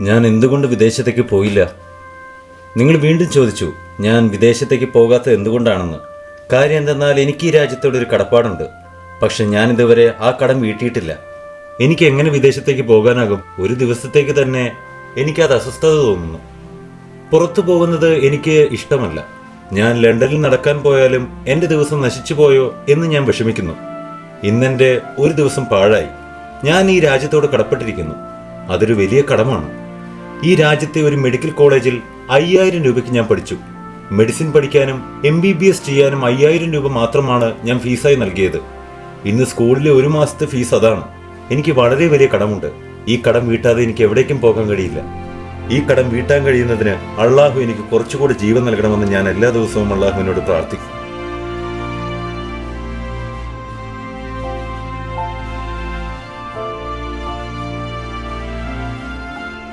ഞാൻ എന്തുകൊണ്ട് വിദേശത്തേക്ക് പോയില്ല? നിങ്ങൾ വീണ്ടും ചോദിച്ചു ഞാൻ വിദേശത്തേക്ക് പോകാത്തത് എന്തുകൊണ്ടാണെന്ന്. കാര്യം എന്തെന്നാൽ എനിക്ക് ഈ രാജ്യത്തോടൊരു കടപ്പാടുണ്ട്. പക്ഷെ ഞാനിതുവരെ ആ കടം വീട്ടിയിട്ടില്ല. എനിക്ക് എങ്ങനെ വിദേശത്തേക്ക് പോകാനാകും? ഒരു ദിവസത്തേക്ക് തന്നെ എനിക്കത് അസ്വസ്ഥത തോന്നുന്നു. പുറത്തു പോകുന്നത് എനിക്ക് ഇഷ്ടമല്ല. ഞാൻ ലണ്ടനിൽ നടക്കാൻ പോയാലും എൻ്റെ ദിവസം നശിച്ചു പോയോ എന്ന് ഞാൻ വിഷമിക്കുന്നു. ഇന്നെൻ്റെ ഒരു ദിവസം പാഴായി. ഞാൻ ഈ രാജ്യത്തോട് കടപ്പെട്ടിരിക്കുന്നു. അതൊരു വലിയ കടമാണ്. ഈ രാജ്യത്തെ ഒരു മെഡിക്കൽ കോളേജിൽ 5000 രൂപയ്ക്ക് ഞാൻ പഠിച്ചു. മെഡിസിൻ പഠിക്കാനും MBBS ചെയ്യാനും 5000 രൂപ മാത്രമാണ് ഞാൻ ഫീസായി നൽകിയത്. ഇന്ന് സ്കൂളിലെ ഒരു മാസത്തെ ഫീസ് അതാണ്. എനിക്ക് വളരെ വലിയ കടമുണ്ട്. ഈ കടം വീട്ടാതെ എനിക്ക് എവിടേക്കും പോകാൻ കഴിയില്ല. ഈ കടം വീട്ടാൻ കഴിയുന്നതിന് അള്ളാഹു എനിക്ക് കുറച്ചുകൂടി ജീവൻ നൽകണമെന്ന് ഞാൻ എല്ലാ ദിവസവും അള്ളാഹുവിനോട് പ്രാർത്ഥിക്കും.